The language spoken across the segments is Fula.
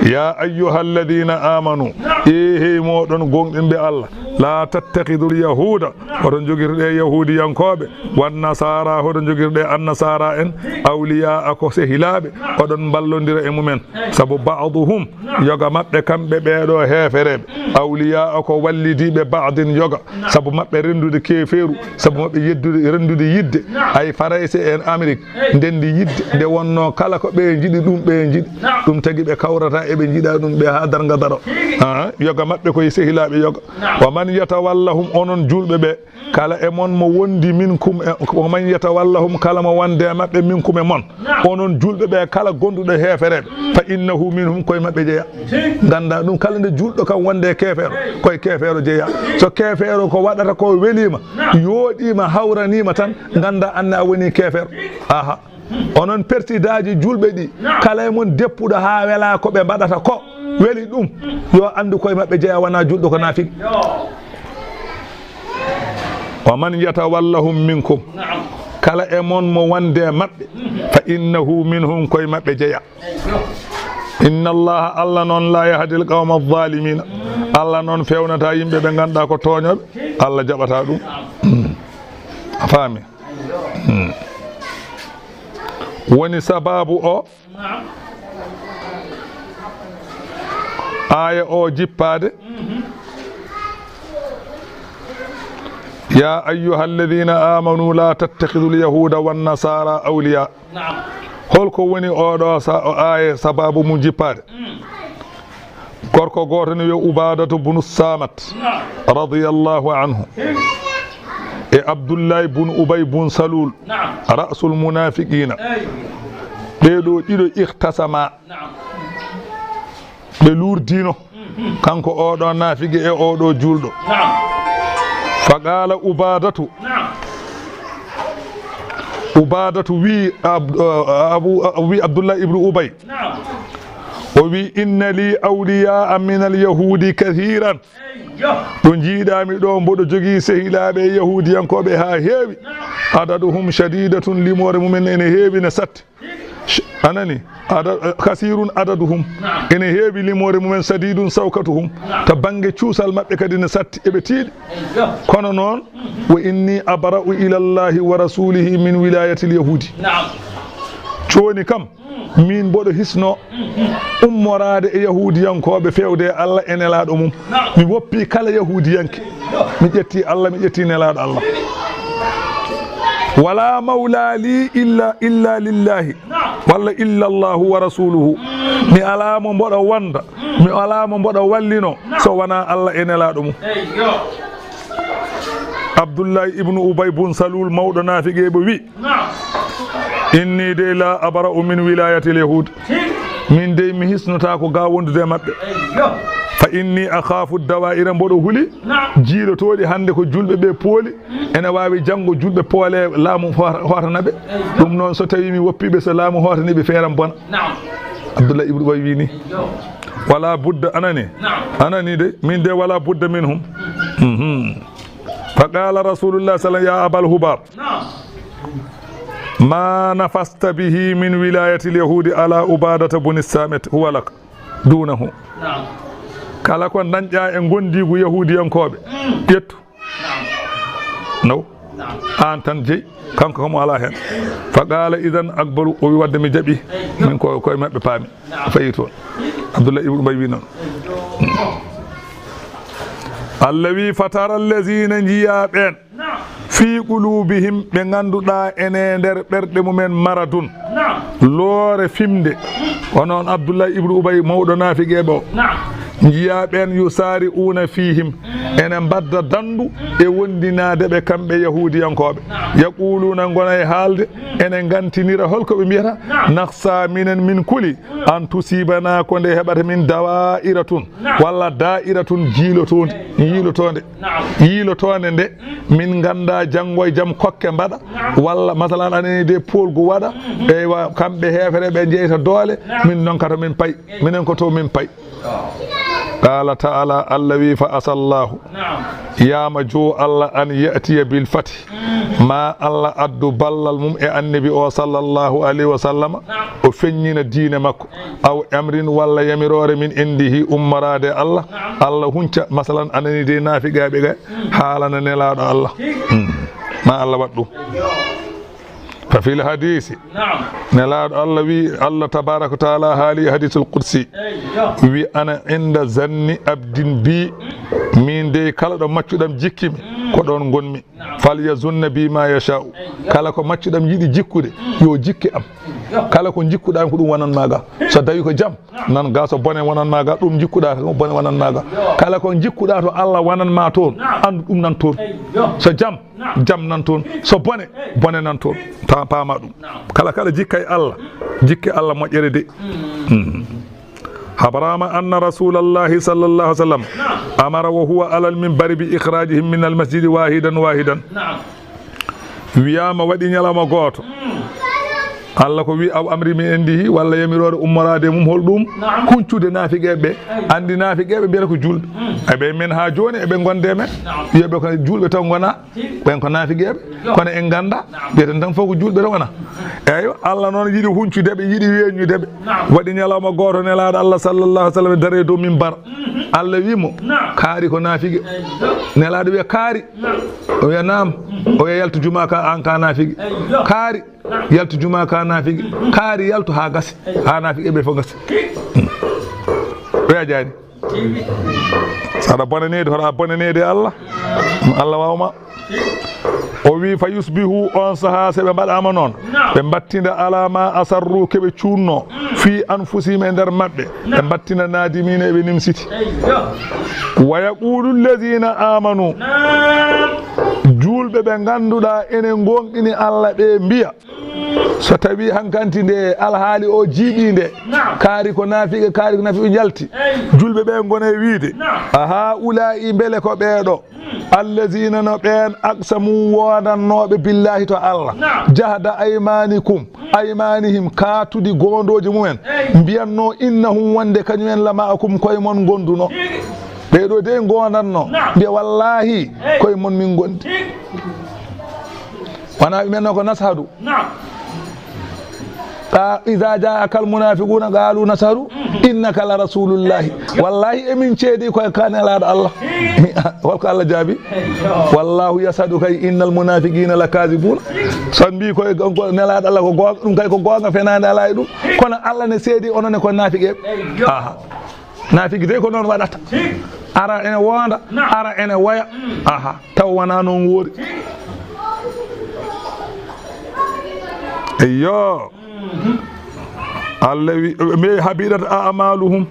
يا أيها الذين آمنوا إيه مودن غون الله لا تتخذوا اليهود ودن جوغير يهود ينكوب والنصارى ودن جوغير النصارى ان أولياء أكو سهلاب ودن بلوندير امومن سبب بعضهم يوغا مابbe kambe beedo heferebe أولياء أكو والديبه بعض يوغا سبب مابbe rendude kefeeru سبب مابbe yeddude rendude yidde ay farayse en Amerique ndendi yidde nde wonno kala ko be jidi dum be jidi dum tagi be kawrata e be jida dum be ha darga daro yoga mabbe ko sehilabe yoga wa man yatawallahum onon julbe be kala e mon mo wondi minkum wa man yatawallahum kala mo wande mabbe minkum e mon onon julbe be kala gondude heferebe fa innahu minhum koy mabbe jeya ganda dum kala nde juldo kam wonde kefero koy kefero jeya so kefero ko wadata ko welima yodima hawranima tan ganda anna woni kefero aha onon pertidaji julbe di kala e mon deppudo ha wela ko be badata ko weli dum yo andu koy mabbe jeya wana juldo ko nafik wa man yatawallahum minkum kala e mon mo wande mabbe fa innahu minhum koy mabbe jeya inna allaha alla non la yahdil qawma adh-dhalimin alla non fewnata yimbe be ganda ko toñobe alla jabata dum fami woni sababu o aya o jippade يا أيها الذين آمنوا لا تتخذوا اليهود والنصارى أولياء هل كوني أودا آية سباب مجيبار كوركو غورني عبادة بن الصامت رضي الله عنه عبد الله بن أبي بن سلول رأس المنافقين بيدو إلو اختصما بلور دينو كانكو أودا نافقي أودا جولدو فقال عبادة وي عبد الله ابن أبي وي إن لي أولياء من اليهود كثيرا تنجيدا ميدون بودو جوغي سهيلابه يهوديان كوبه ها هيوي عددهم شديدة لمور من ان هيوي نسات anani kasirun adaduhum ene heebi limore mumen sadidun sawkatuhum ta bange ciusal mabbe kadi ne satti ebe tiidi kono non wa inni abra'u ila allahi wa rasulihi min wilayati alyahudi cioni kam min bodo hisno ummorade e yahudiyankobe fewde Allah enelaado mum mi woppi kala yahudiyanke mi jetti Allah mi jetti nelaado Allah ولا مولى لي إلا لله ولا إلا الله ورسوله مي علام مبدا وند مي علام مبدا ولينو سو وانا الله انلا دوم عبد الله ابن أبي بن سلول مودو نافيغي بو وي إني دي لا أبرأ من ولاية اليهود من دي مي حسنتا كو غا وندde mabbe فإني أخاف الدوائر مبودو هولي جيرو تودي هاندي كو جولبه بي بولي ene waawi jango julbe poole laamu hortanabe dum non so tawi mi woppibe so laamu hortanibe feeram bona Abdullah ibn Ubay wini wala budda anani de min de wala budda minhum faqala rasulullah sallallahu ya abal hubab ma nafasta bihi min wilayati alyahudi ala ubadata bun samit huwa lak dunahu kala ko dañja e gondigu yahudiyankobe yettu no an tan jeyi kanko kam ala hen faqala idan akbaru o wi wadde mi jabi min ko mabbe paami fayi toon Abdullah ibn Ubay wi non allawi fatara allazina jiya ben fi qulubihim be ganduda ene der berde mumen maradun lore fimde onon Abdullah ibn Ubay mawdo nafigebo jiya ben yusari una fihim ene badda dandu e wondinaade be kambe yahudiyankobe yaquluna gonay haalde ene gantinira holko be miyata naqsa minen min kuli an tusibana ko nde hebata min dawairatun walla dairatun yilotonde nde min ganda jangoy jam kokke bada walla masalan anene de polgu wada e wa kambe hefere be jeyta doole min non kata min pay minen ko to min pay قال تعالى الذي فأسى الله يا مجو الله أن يأتي بالفتح ما الله أدو بلل ممئ النبي صلى الله عليه وسلم وفنين الدين مكو أو أمر ولا يمرور من عنده أمراد الله الله هنش مثلا أنني دي نافي قابقا حالنا نلاد الله ما الله بدو ففي الحديث نلاد الله وي الله تبارك وتعالى هالي حديث القدسي وي أنا عند ظن عبد بي min de kala ɗo maccuɗam jikkimi ko ɗon gonmi fal yazunna bi ma yasha'u kala ko maccuɗam yiɗi jikkude yo jikke am kala ko jikkuɗa ko ɗum wonan maga so dawi ko jam nan ga so bone wonan maga ɗum jikkuɗa ko bone wonan maga kala ko jikkuɗa to Allah wonan ma toon andu ɗum nan toon so jam jam nan toon so bone bone nan toon ta pama ɗum kala jikkay Allah jikke Allah moƴƴere de خبرنا أن رسول الله صلى الله عليه وسلم أمر وهو على المنبر بإخراجهم من المسجد واحدا وياما ودي نيالاما غوتو Allah ko wi aw amri min indi walla yamirore ummorade mum holdum kuncude naafigeɓe andi naafigeɓe biyata ko julɓe eɓe men ha joni eɓe gonde men wiyeɓe ko julɓe taw gona ɓen ko naafigeɓe kono en ganda biyeten tan fof ko julɓe taw gona eyyo Allah noon yiɗi huncudeɓe yiɗi weññudeɓe waɗi ñalawma goto nelaɗo Allah sallallahu alaihi wasallam dare dow minbar Allah wimo kaari ko naafige nelaɗo wiya kaari o wiya nam o wiya yaltu juma ka an ka naafige kaari yaltu juma ka naafige kaari yaltu ha gasi ha naafige ɓe fof gasi oya jaani saɗa bonanede hoɗa bonanede Allah Allah wawma o wi fa yusbihu on saha se ɓe mbaɗama noon ɓe battinda alama asarru keɓe cuunno fi anfusihim e nder maɓɓe ɓe battina nadimina eɓe nimsiti wa yaqulu alladina amanu julɓe ɓe ganduɗa enen gonɗini Allah ɓe mbiya so tawi hankanti nde alhaali o jiiɓi nde kaari ko naafiɓe jalti julɓe ɓe gone wiide aha ulai beele ko ɓeeɗo allazina no ɓen aqsamu wodannoɓe billahi to Allah jahda aymanihim kaatudi gondoji mumen mbiyanno innahum wonde kañumen lamaakum koye mon gonduno ɓeɗo de gondanno mbiya wallahi koye mon min gondi wana ɓe menno ko nashadu إذا جاءك المنافقون قالوا نشهد إنك لرسول الله والله إمن شيدي كان لا الله والله الله جابي والله يشهد كي إن المنافقين لكاذبون سنبي كي نلا الله كي كوغا فنان لا يدو كنا الله نسيدي أننا كنا نافق نافق دي كنا نوادات أرى إن واندا أرى إن ويا توانا نور أيوه Allah mi habidat a'maluhum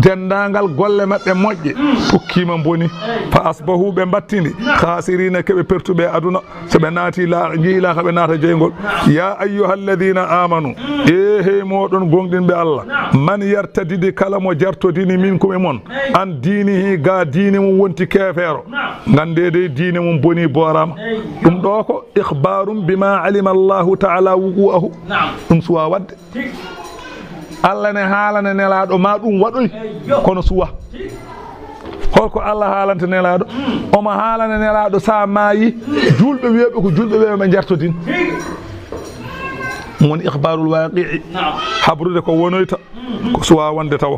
dendangal golle mabbe mojje tukkima boni fa asbahu be battini khasirina kebe pertube aduna so be naati la jiila ka be naata jeygol ya ayyuhalladhina amanu he modon gongdin be Allah man yartadidi kala mo jartodini minkum e mon an dinihi ga dini mum wonti kefero ngande de dini mum boni borama dum do ko ikhbarum bima alima Allah ta'ala wuquhu dum suwa wadde Allah ne haalane nelaɗo ma ɗum waɗoy kono suwa holko Allah haalanta nelaɗo omo haalane nelaɗo sa maayi julɓe wiyeɓe ko julɓe ɓe jartodin woni ikhbarul waqi'i habrude ko wonoyta ko suwa wonde taw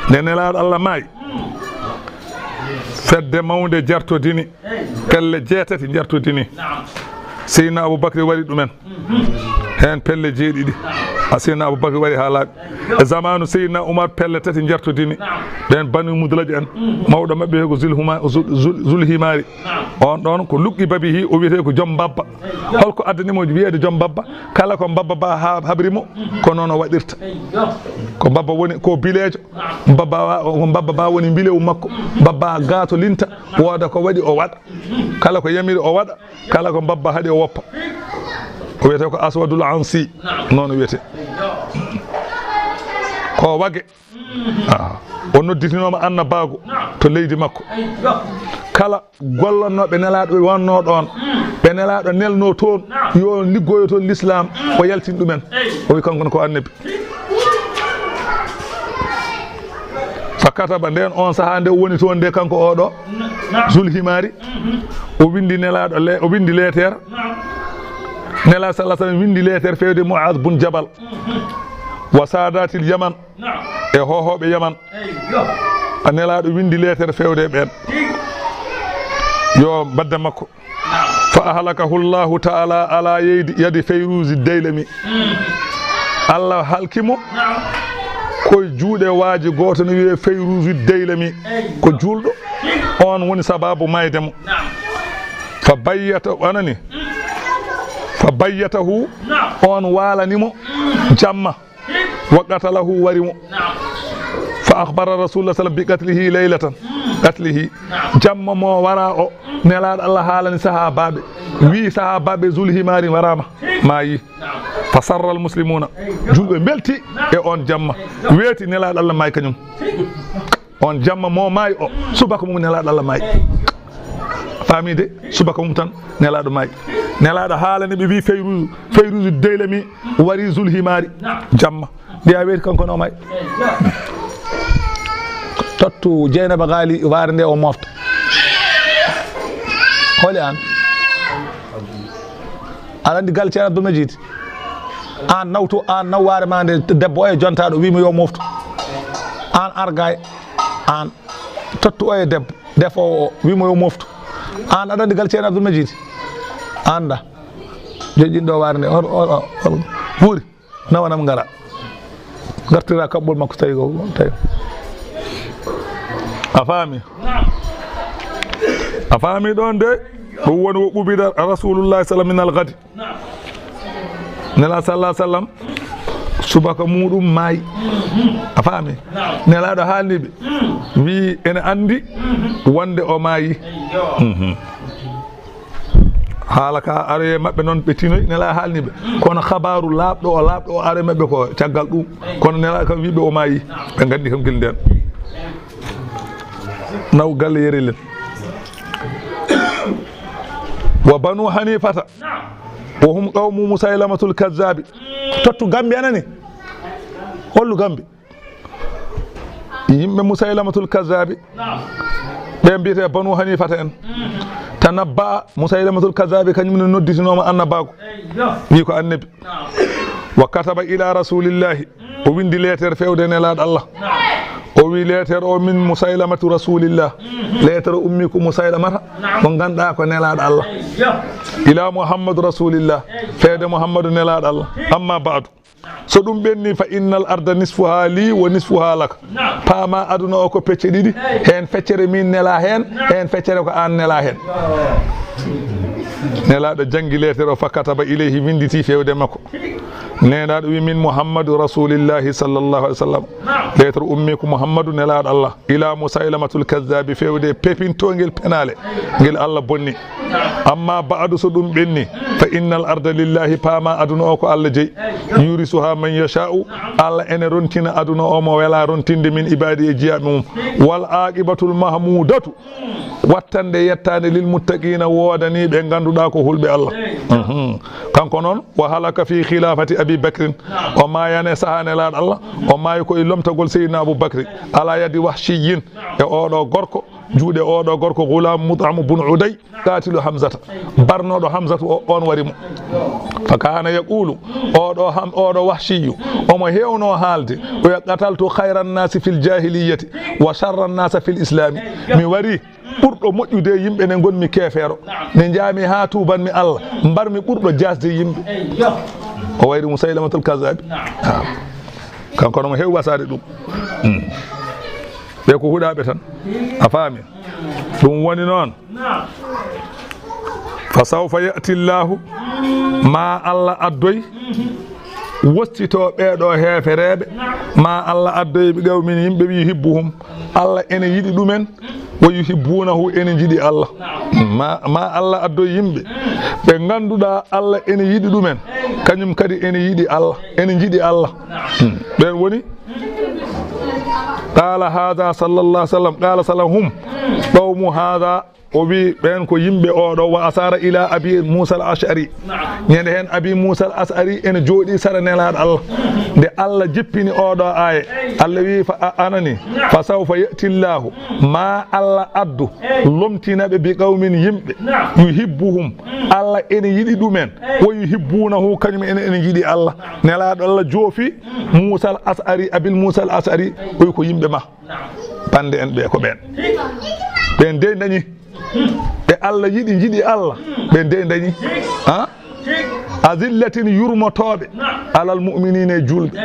nde nelaɗo Allah maayi fedde mawde jartodini pelle jeetati jartodini Seydina Aboubacry wari ɗumen hen pelle jeeɗiɗi Seydina Aboubacry wari ha laaɓi e zamanu Seydina Oumar pelle tati jartodini ɓen banu mudlaji en mawɗo mabɓe ko zulhimari on ɗon ko luqqi babihi o wiyete ko joom babba holko addanimo wiyede joom babba kala ko babba ba habrimo ko noon o waɗirta ko babba woni ko bilejo babba ba woni bilewu makko babba gaato linta wooda ko waɗi o waɗa kala ko yamiri o waɗa kala ko babba haɗi o woppa o wiyete ko aswadul ansi noon o wiyete ko wage o nodditinoma annabago to leydi makko kala gollonnoɓe nelaɗo wonno ɗon ɓe nelaɗo nelno toon yo liggoyo toon l'islam o yaltin ɗumen o wi kankon ko annabi fa kataba nden on sahaa nde woni toon nde kanko oɗo zulhimari o windi nelaɗo o windi lettere nela sallah sallam windi lettere fewde Muaz bun Jabal wa sadatil yaman e hohoɓe yaman a nelaɗo windi lettere fewde ɓen yo badde makko fa ahlakahu llahu taala ala yadi Fayruzi Daylami Allah halkimo koye juuɗe waaji goto no wiye Fayruzi Daylami ko julɗo on woni sababu maydemo fa bayyatahu on walanimo jamma wa qatalahu warimo fa akhbara rasulullah sallam bi qatlihi laylatan qatlihi jamma mo wara o nelaɗo Allah haalani sahabaɓe wi sahabaɓe zulhimari warama mayi fa sarra al muslimuna julɓe belti e on jamma weeti nelaɗo Allah mayi kañum on jamma mo mayi o subaka mum nelaɗo Allah mayi famide subaka mum tan nelaɗo mayi nelaɗo haalani ɓe wi Fayruzi Daylami wari zulhimari jamma ndiya weeti kanko no mayi tottu Jeynaba Gali waare nde o mofta holi an aɗa andi gal ceerno Abdoul Majid an nawtu an nawware ma nde debbo o e jontaɗo wimo yo moftu an argay an tottu o e debbo defowo o wimo yo moftu an aɗa andi gal ceerno Abdoul Majid anda joƴƴinɗo waare nde wuuri nawanam ngara gartira kaɓɓol makko tawi tawi a faami ɗon de ɗum woni wo ɓuɓida rasulullahi sallam min algadi nela sallah sallam subaka muɗum maayi a faami nelaɗo haalniɓe wi ene andi wonde o maayi haala ka aroye mabɓe noon ɓe tinoyi nela haalniɓe kono habaru laaɓɗo o are mabɓe ko caggal ɗum kono nela kam wiɓe o maayi ɓe gandi kam gil nden naw galle yerilen wa banu hanifata wa hum qawmu musailamatul kazzabi tottu gambi anani hollu gambi yimɓe musailamatul kazzabi ɓe mbiyete banu hanifata en tanabba musailamatul kazzabi kañum ne nodditinoma annabako wi ko annabi wa kataba ila rasulillahi o windi lettere fewde nelaɗo Allah o wi lettere o min musailamatu rasulillah lettere ummi ko musailamata mo ganduɗa ko nelaɗo Allah ila muhammadu rasulillah fewde muhammadu nelaɗo Allah amma ba'du so ɗum ɓenni fa innal arda nisfuha li wa nisfuha laka paama aduna o ko pecce ɗiɗi hen feccere min nela hen feccere ko an nela hen nelaɗo janggi lettere o fa kataba ilayhi winditi fewde makko nenaɗo wi min muhammadu rasulillahi sallllahu alih w sallam lettre ummi ko muhammadu nelaɗo Allah ila musailamatul kazzabi fewde pepintoguel penale guel Allah bonni amma ba'du so ɗum ɓenni fa innal arda lillahi paama aduna o ko Allah jeeyi yurisuha man yasha'u Allah ene rontina aduna o mo wela rontinde min ibadi e jiyaɓe mum wal aqibatul mahmudatu wattande yettande lil muttaqina wodaniɓe ganduɗa ko hulɓe Allah kanko noon wa halaka fi khilafati abi bakrin o mayane sahane laaɗo Allah o maayi koye lomtagol seydina aboubacry ala yadi wahshiyin e oɗo gorko juuɗe oɗo gorko gulam mutamu bun uday qatilu barnoɗo hamsatu o on warimo fa kana yaqulu oɗo wahshiyu omo hewno haalde o qataltu khayran nasi fil jahiliyati wa sharran nasa fil islami mi wari ɓurɗo moƴƴude yimɓe ne gonmi keefeero ne jaami ha tubanmi Allah mbarmi ɓurɗo jasde yimɓe o wayri musailamatul kazzabi kanko nomo heewi wasade ɗum ɓe ko huuɗaɓe tan a faami ɗum woni noon fa sawfa yati llahu ma Allah addoy wostito ɓeɗo heefereɓe ma Allah addoy ɓe gawmin yimɓe wi hibbuhum Allah ene yiɗi ɗumen wa yuhibbunahu ene jiɗi Allah ma Allah addoy yimɓe ɓe ganduɗa Allah ene yiɗi ɗumen kañum kadi ene yiɗi Allah ene jiɗi Allah ɓen woni qala hada sallallahu sallam qala sallam hum qawmu hada o wi ɓen ko yimɓe oɗo wa asara ila abi Musa al-Ash'ari ñande hen abi Musa al-Ash'ari ene jooɗi sara nelaɗo Allah nde Allah jippini oɗo aye Allah wi fa anani fa sawfa ya'ti Allahu ma Allah addu lomtinaɓe bi qawmin yimɓe yuhibbuhum Allah ene yiɗi ɗumen wa yuhibbunahu kañum ene yiɗi Allah nelaɗo Allah joofi Musa al-Ash'ari abil Musa al-Ash'ari oy ko yimɓe ma bande en ɓe ko ɓen ɓen de dañi ɓe Allah yiɗi jiɗi Allah ɓen de dañi ha azillatin yurmotoɓe alal mu'minina e julɓe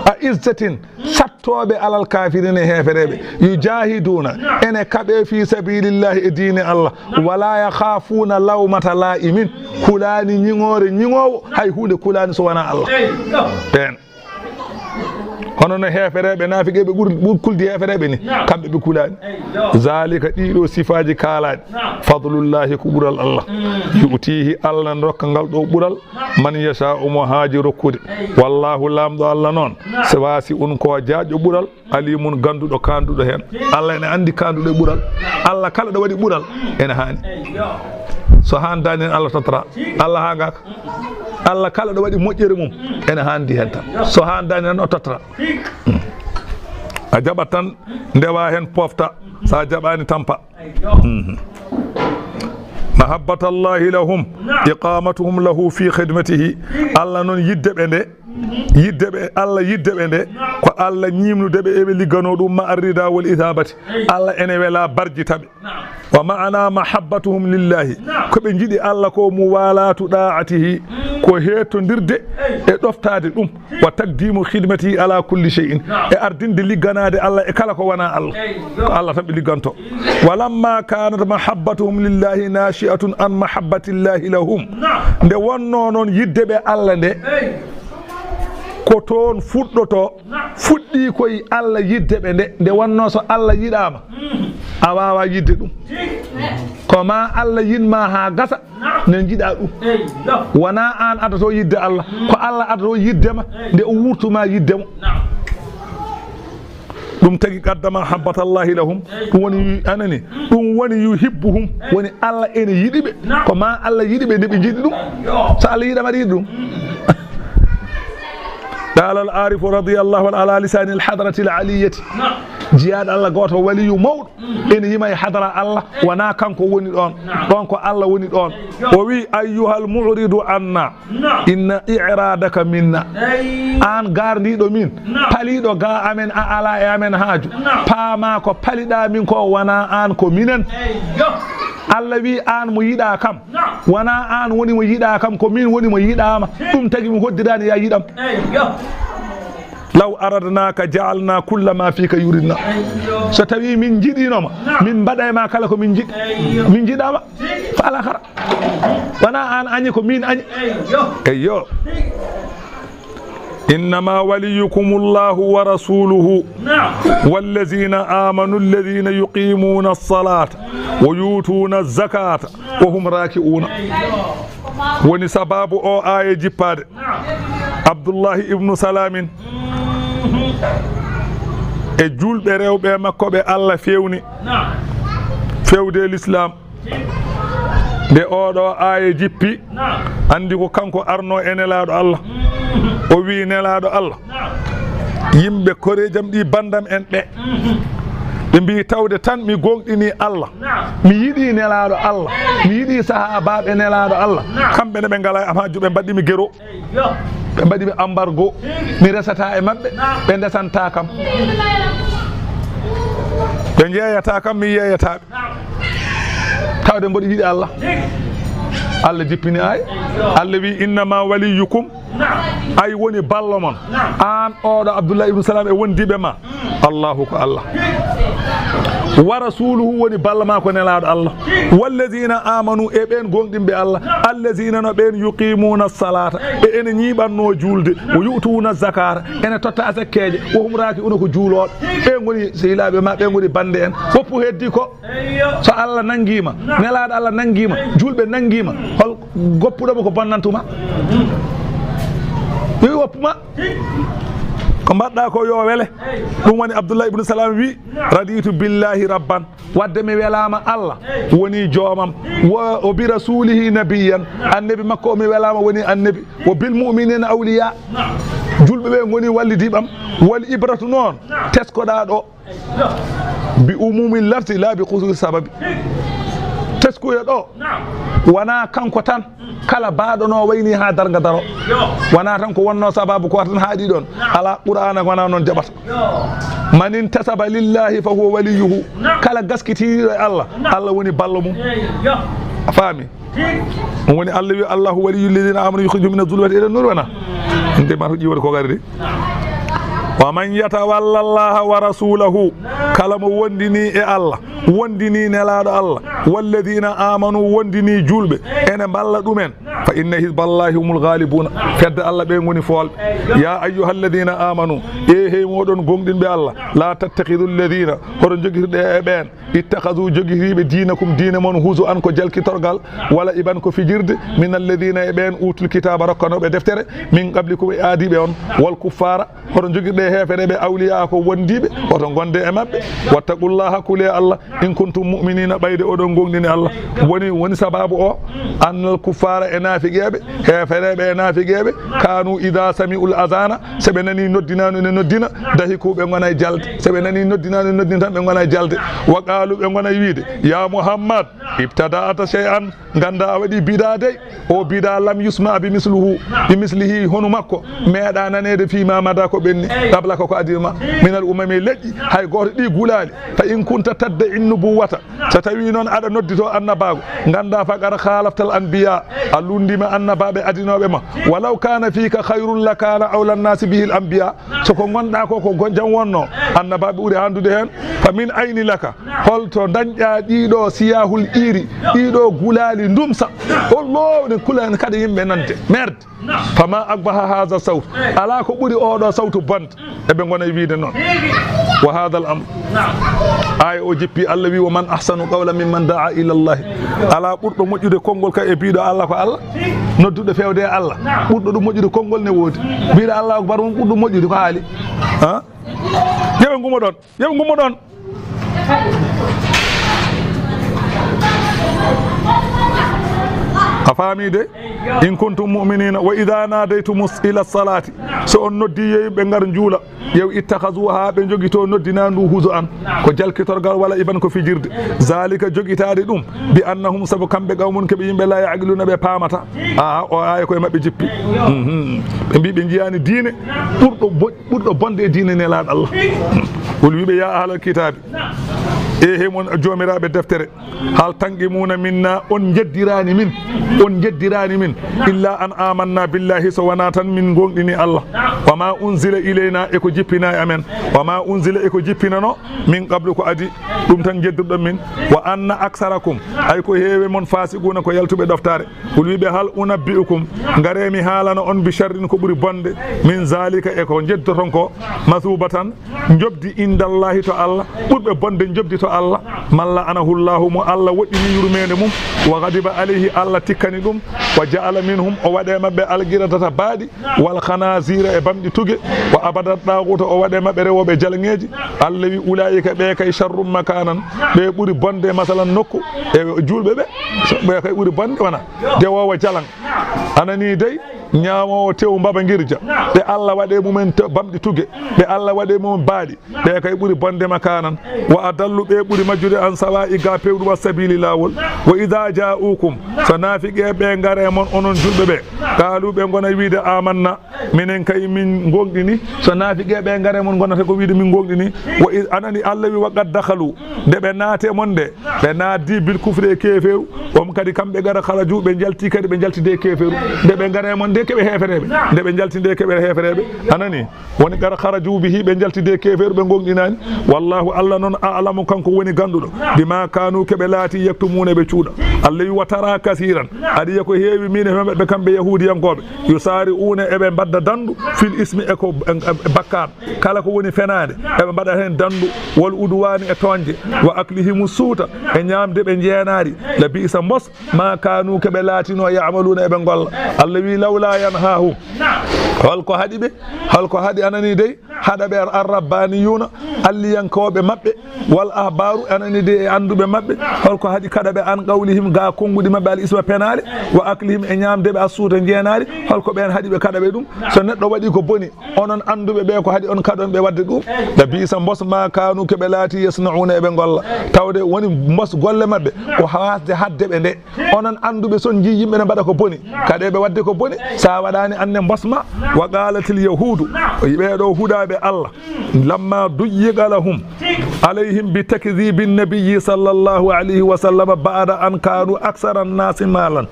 a izzatin sattoɓe alal kafirina e hefereɓe yujahiduna ene kaɓe fi sabilillahi e diine Allah wala yakhafuna lawmata la'imin kulani ñiŋore ñiŋowo hay hunde kulani so wona Allah ɓen hono no hefereɓe nafiqeɓe ɓuri kuldi hefereɓe ni kamɓe ɓe kulani zalika ɗiɗo sifaji kaalaɗi fadlullahi ko ɓuural Allah yu'tihi Allah rokka ngal ɗo ɓuural man yasha'u mo haaji rokkude wallahu lamɗo Allah noon so wasi un ko jaaƴo ɓuural alimun ganduɗo kanduɗo hen Allah ene andi kanduɗo e ɓuural Allah kala ɗo waɗi ɓuural ene hani so handani hen Allah tottora Allah ha gaka Allah kala ɗo waɗi moƴƴere mum ene handi hen tan so handani hen o tottora a jaɓat tan ndewa hen pofta sa jaɓani tampa mahabbatallahi lahum iqamatuhum lahu fi khidmatihi Allah noon yiddeɓe nde yiddeɓe Allah yiddeɓe nde ko Allah ñimnudeɓe eɓe liggano ɗum ma arrida wal ithabati Allah ene wela barjitaɓe wa ma'ana mahabbatuhum lillahi koɓe jiiɗi Allah ko muwalatu da'atihi ko hettodirde e ɗoftade ɗum wa taqdimu khidmatihi ala kulli shay'in e ardinde ligganade Allah e kala ko wona Allah ko Allah tan ɓe ligganto walamma kanat mahabbatuhum lillahi nashi'atun an mahabbatillahi lahum nde wonno noon yiddeɓe Allah nde ko toon fuɗɗoto fuɗɗi koye Allah yiddeɓe nde wonno so Allah yiɗama a wawa yidde ɗum ko ma Allah yinma ha gasa ne jiiɗa ɗum wona an adato yidde Allah ko Allah adato yiddema nde o wurtuma yiddemo ɗum tagi qaddama habbatallahi lahum ɗum woni anani ɗum woni yuhibbuhum woni Allah ene yiɗiɓe ko ma Allah yiɗiɓe nde ɓe jiiɗi ɗum so Allah yiɗama aɗa yiɗi ɗum قال العارف رضي الله عنه على لسان الحضرة العلية جياد الله غوتو ولي مود ان يماي حضرة الله ونا كانكو وني دون دونكو الله وني دون وي ايها المعرض عنا ان اعرادك منا ان غاردي دو min palido ga amen a ala e amen haaju paama ko palida min ko wana an ko minen Allah wi an mo yida kam wana an woni mo yida kam ko min woni mo yidama dum tagi mo hoddirani ya yidam law aradnaka ja'alna kull ma fika yuridna so tawi min jidinoma min baday ma kala ko min jid min jidama fa ala khara wana an anyi ko min anyi eyyo إنما وليكم الله ورسوله والذين آمنوا الذين يقيمون الصلاة ويؤتون الزكاة وهم راكعون ونسباب أو آية جباد عبد الله ابن سلام الجول بريو بمكوب الله فيوني فيودي الإسلام de oɗo aya jippi andi ko kanko arno e nelaɗo Allah o wi nelaɗo Allah yimɓe korejam ɗi bandam en ɓe mbi tawde tan mi gonɗini Allah mi yiɗi nelaɗo Allah mi yiɗi sahabaɓe nelaɗo Allah kamɓe ne ɓe ngala am hajju ɓe mbaɗimi guero ɓe mbaɗimi embargo mi resata e mabɓe ɓe desanta kam ɓe jeeyata kam mi yeeyataɓe tawde mboɗo yiɗi Allah Allah jippini ay Allah wi innama waliyukum ay woni ballo mon an oɗo Abdullah ibn Salam e wondiɓe ma Allahu ko Allah wa rasuluhu woni balla ma ko nelaɗo Allah wallazina amanu e ɓen gonɗinɓe Allah allazina no ɓen yuqimuna salata e ene ñiɓanno julde o yu'tuna zakata ene totta zakkeje wo humraki uno ko juuloɓe ɓen goni sehilaɓe ma ɓen goni bande en foppu heddi ko so Allah nanguima nelaɗo Allah nanguima julɓe nanguima hol goppuɗomo ko bonnantuma yowi woppuma ko mbaɗɗa ko yo wele ɗum woni Abdoullah ibn Salam wi raditu billahi rabban wadde mi welama Allah woni joomam wa bi rasulihi nabiyan annabi makko o mi welama woni annabi wa bil mu'minina awliya julɓe ɓe goni wallidiɓam wal ibratu noon teskoɗa ɗo bi umumi lafti la bi khususi sababi teskuye ɗo wona kanko tan kala baɗono wayni ha darga daro wona tan ko wonno sababu ko tan haaɗi ɗon ala qur'ana wona noon jaɓata man intasaba lillahi fa huwa waliyuhu kala gaskitiɗo e Allah Allah woni ballo mum a faami on woni Allah wi Allahu waliyyu alladhina amanu yukhrijuhum min adh-dhulumati ila an-nur wana nde mar ƴiwata ko gari de wa man yatawalla allaha wa rasulahu kala mo wondini e Allah wondini nelaɗo Allah walladina amanu wondini julɓe ene balla ɗumen fa inna hizballahi humul ghalibuna fedde Allah ɓe goni folɓe ya ayyuha alladina amanu e hey moɗon gonɗinɓe Allah la tattakhidhu alladina hoto jogirɗe e ɓen ittakhadhu jogiriɓe dinakum dina mon huzu an ko jalkitorgal wala iban ko fijirde min alladina e ɓen utul kitaba rokkanoɓe deftere min qablikum e aadiɓe on wal kuffara hoto jogirɗe hefere ɓe awliya ko wondiɓe oto gonde e mabɓe wattaqullaha kule Allah in kuntum mu'minina ɓayde oɗon gonɗini Allah woni sababu o annal kuffara e nafiqeɓe hefereɓe e nafiqeɓe kanu ida sami'ul azana seɓe nani noddinanu ne noddina dahikuɓe gona e jalde seɓe nani noddinanu ne noddina tan ɓe gona e jalde wa qalu ɓe gona e wiide ya Muhammad ibtada'ata shay'an ganda a waɗi bida dey o bida lam yusma bi mislihi hono makko meeɗa nanede fima mada ko ɓenni qabla ko adima minal umami leƴƴi hay goto ɗi gulali fa in kunta tadda innubuwata so tawi noon aɗa noddito annabago ganda faqad khalaftal anbiya a lundima annabaɓe adinoɓe ma walaw kana fika khayrun lakana awla nnasi bihi l anbiya soko gonɗa ko jam wonno annabaɓe ɓuuri handude hen fa min ayni laka holto dañƴa ɗiɗo siyahul iri ɗiɗo gulali ndumsa o lowde kulani kadi yimɓe nante merde fama akbaha hadha sawt ala ko ɓuuri oɗo sawtu bonde eɓe gona e wiide noon wa hadha al amr aya o jippi Allah wi wa man ahsanu qawla mimman da'a ila Allah ala ɓurɗo moƴƴude konngol ka e biiɗo Allah ko Allah nodduɗo fewde e Allah ɓurɗo ɗum moƴƴude konngol ne woodi biiɗo Allah akbar mum ɓurɗo moƴƴude ko haali ha yeɓe ngumo ɗon a faami de in kuntum mu'minina wa idha nadaytum ila salati so on noddi yimɓe ngar juula yew ittakhadhuha ɓe jogito noddina ndu huzu an ko jalkitorgal wala iban ko fijirde zalika jogitade ɗum bi annahum sabu kamɓe qawmun keɓe yimɓe la yaqiluna ɓe pamata o aya koye mabɓe jippi ɓe mbi ɓe jiyani diine ɓurɗo bonde e diine nelaɗo Allah wol wiɓe ya ahlal kitabi e hemon jomiraɓe deftere hal tanqimuna minna on jeddirani min illa an amanna billahi so wona tan min gonɗini Allah wama unzila ilayna eko jippina e amen wama unzila eko jippinano min qablu ko adi ɗum tan jeddirɗon min wa anna aksarakum ay ko heewe mon fasiguna ko yaltuɓe ɗoftare hol wiɓe hal unabbi'ukum garemi haalano on bi sharrin ko ɓuuri bonde min zalika eko jeddoton ko masubatan jobdi indallahi to Allah ɓurɓe bonde jobdi to Allah malla anahullahu mo Allah woɗɗini yurmede mum wa ghadiba alayhi Allah tikkani ɗum wa ja'ala minhum o waɗe mabɓe algiratata baaɗi wal khanazira e bamɗi tuge wa abadat ɗaguta o waɗe mabɓe rewoɓe jalŋeji Allah wi ulaika ɓe kay sharrum makanan ɓe ɓuuri bonde masalan nokku e julɓe ɓe kay ɓuuri bonde wona dewowo jalan anani dey ñaamowo tew mbaba girja ɓe Allah waɗe mumen bamɗi tuge ɓe Allah waɗe mumen baaɗi ɓe kay ɓuuri bonde makanan wa adallu ɓe ɓuuri majjude an sawa'i ga pewɗum wa sabili lawol wa idha ja'ukum so nafiqe ɓe ngare mon onon julɓe ɓe kaalu ɓe gona wiide amanna minen kay min gonɗini so nafiqe ɓe ngare mon gonata ko wiide min gonɗini wa anani Allah wi waqad dakhalu nde ɓe naate mon nde ɓe naaddi bil kufri e keferu on kadi kamɓe gara haraju ɓe jalti kadi ɓe jaltide keferu nde ɓe ngare mon nde keɓe hefereɓe nde ɓe jaltide keɓe hefereɓe anani woni gara haraju bihi ɓe jaltide keferu ɓe gonɗinani wallahu Allah noon a'lamu kanko woni ganduɗo bima kanu keɓe laati yaktumuna ɓe cuuɗa Allah wi wa tara kasiran aɗa ko heewi min e maɓɓe kamɓe yahudiyankoɓe yusari'una eɓe mbadda dandu fil ismi eko bakkar kala ko woni fenade eɓe mbaɗa hen dandu wal udwani e tonje wa aklihimu suuta e ñamde ɓe jeenaari la bi'sa mbos ma kanu keɓe laatino ya'maluna eɓe golla Allah wi lawla yanhahum holko haɗi ɓe holko haɗi anani dey haɗa ɓe arrabbaniyuna alliyankoɓe maɓɓe wal ahbaru anani dey e anduɓe maɓɓe holko haɗi kaɗa ɓe an qawlihim ga konguɗi maɓɓe al isma penale wa aklihim e ñamdeɓe a suuta jeenari holko ɓen haɗi ɓe kaɗa ɓe ɗum so neɗɗo waɗi ko boni onon anduɓe ɓe ko haɗi on kaɗon ɓe wadde ɗum da bisa mbos ma kanu keɓe laati yasnauna eɓe golla tawde woni mbos golle maɓɓe ko wasde hadde ɓe nde onon anduɓe son ji yimɓe ne mbaɗa ko boni kaɗe ɓe wadde ko boni sa waɗani anne mbosma wa qalatil yahudu ɓeɗo huɗaɓe Allah lamma duyyiqa lahum alayhim bi takdhibi nabiyyi sallallahu alayhi wa sallam ba'da an kanu aksara an-nasi malan